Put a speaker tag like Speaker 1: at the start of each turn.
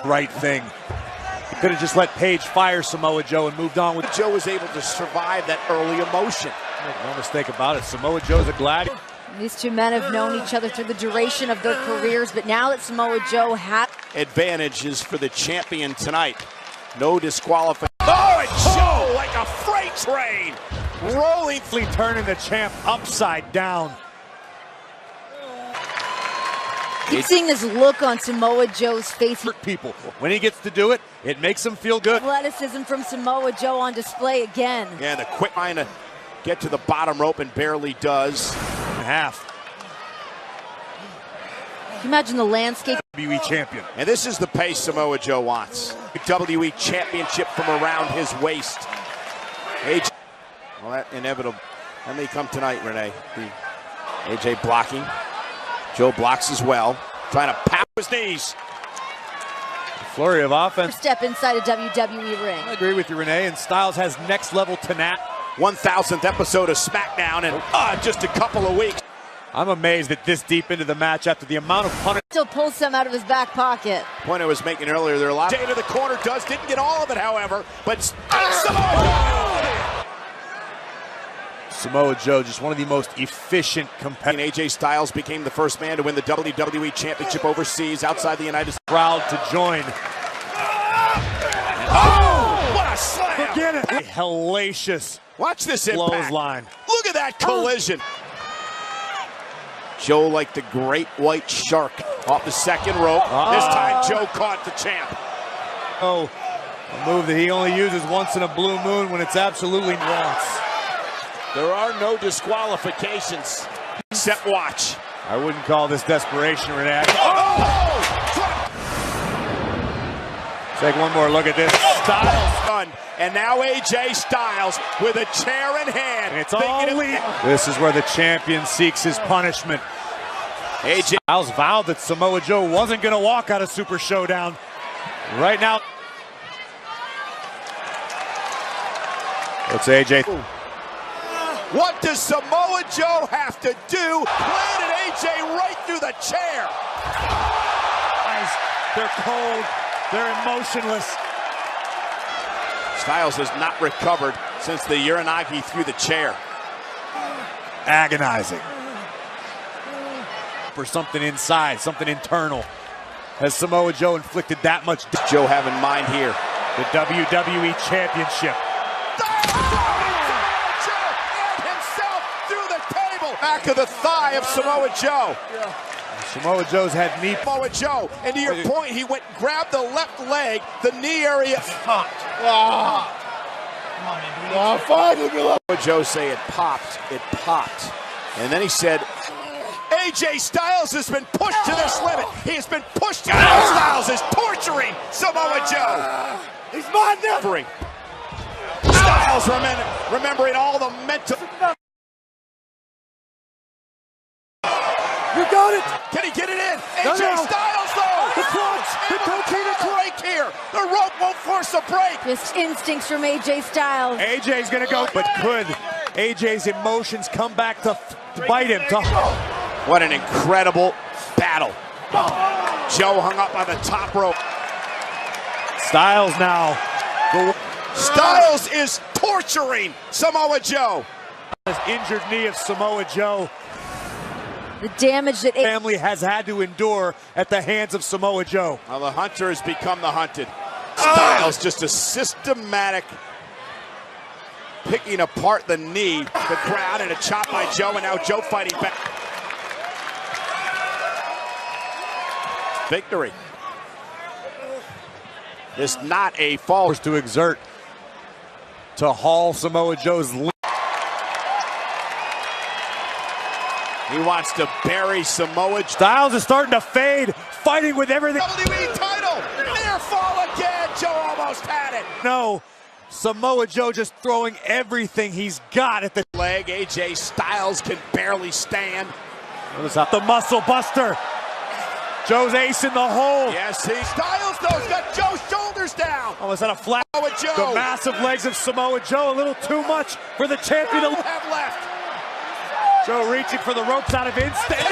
Speaker 1: right thing. Could have just let Paige fire Samoa Joe and moved on with.
Speaker 2: Joe was able to survive that early emotion.
Speaker 1: Make no mistake about it, Samoa Joe's a gladiator.
Speaker 3: These two men have known each other through the duration of their careers, but now that Samoa Joe has
Speaker 2: advantages for the champion tonight. No disqualification. Oh, and Joe like a freight train, rolling,
Speaker 1: turning the champ upside down.
Speaker 3: Keep seeing this look on Samoa Joe's face.
Speaker 1: People, when he gets to do it, it makes him feel good.
Speaker 3: Athleticism from Samoa Joe on display again.
Speaker 2: Yeah, the quick line to get to the bottom rope and barely does.
Speaker 1: Half.
Speaker 3: Can you imagine the landscape?
Speaker 1: WWE champion.
Speaker 2: And this is the pace Samoa Joe wants. WWE championship from around his waist. AJ, well, that inevitable. That may come tonight, Renee. AJ blocking. Joe blocks as well. Trying to pound his knees.
Speaker 1: Flurry of offense.
Speaker 3: Step inside a WWE ring.
Speaker 1: I agree with you, Renee. And Styles has next level tenacity.
Speaker 2: 1000th episode of SmackDown in just a couple of weeks.
Speaker 1: I'm amazed that this deep into the match after the amount of punishment.
Speaker 3: Still pulls some out of his back pocket.
Speaker 2: Point I was making earlier, there are a lot. Jay to the corner didn't get all of it, however, but
Speaker 1: Samoa Joe, just one of the most efficient competitors.
Speaker 2: AJ Styles became the first man to win the WWE Championship overseas outside the United States.
Speaker 1: Proud to join.
Speaker 2: Oh, what a slam!
Speaker 1: Forget it. A hellacious.
Speaker 2: Watch this impact.
Speaker 1: Clothesline.
Speaker 2: Look at that collision. Joe like the great white shark off the second rope. This time Joe caught the champ.
Speaker 1: Oh, a move that he only uses once in a blue moon when it's absolutely wants.
Speaker 2: There are no disqualifications. Except watch.
Speaker 1: I wouldn't call this desperation, Renee. Take one more look at this.
Speaker 2: Styles. And now AJ Styles with a chair in hand.
Speaker 1: And it's all lead. This is where the champion seeks his punishment. AJ Styles vowed that Samoa Joe wasn't going to walk out of Super Showdown. Right now. It's AJ.
Speaker 2: What does Samoa Joe have to do? Planted AJ right through the chair.
Speaker 1: They're cold. They're emotionless.
Speaker 2: Styles has not recovered since the Uranagi through the chair.
Speaker 1: Agonizing. For something inside, something internal. Has Samoa Joe inflicted that much?
Speaker 2: Joe have in mind here?
Speaker 1: The WWE Championship.
Speaker 2: Back of the thigh of Samoa Joe.
Speaker 1: Samoa Joe's had knee.
Speaker 2: Samoa Joe, and to your point, he went grabbed the left leg, the knee area. Samoa Joe say it popped, and then he said, AJ Styles has been pushed to this limit. He has been pushed. Styles is torturing Samoa Joe. He's mine now. Styles remembering all the mental.
Speaker 1: You got it!
Speaker 2: Can he get it in? AJ Styles, though!
Speaker 1: The clutch! The
Speaker 2: coquina break here! The rope won't force a break!
Speaker 3: Just instincts from AJ Styles.
Speaker 1: AJ's gonna go, but could AJ's emotions come back to bite him?
Speaker 2: What an incredible battle. Joe hung up on the top rope.
Speaker 1: Styles now.
Speaker 2: Styles is torturing Samoa Joe.
Speaker 1: This injured knee of Samoa Joe.
Speaker 3: The damage that
Speaker 1: family has had to endure at the hands of Samoa Joe.
Speaker 2: Well, the hunter has become the hunted. Styles just a systematic picking apart the knee, the crowd, and a chop by Joe, and now Joe fighting back. Victory. This not a fall.
Speaker 1: To exert to haul Samoa Joe's.
Speaker 2: He wants to bury Samoa.
Speaker 1: Styles is starting to fade, fighting with everything.
Speaker 2: WWE title, near fall again. Joe almost had it.
Speaker 1: No, Samoa Joe just throwing everything he's got at the
Speaker 2: leg. AJ Styles can barely stand.
Speaker 1: Notice how the muscle buster. Joe's ace in the hole.
Speaker 2: Yes, Styles though has got Joe's shoulders down.
Speaker 1: Oh, is that a flat?
Speaker 2: Samoa Joe.
Speaker 1: The massive legs of Samoa Joe, a little too much for the champion to
Speaker 2: have left.
Speaker 1: Joe reaching for the ropes out of instinct.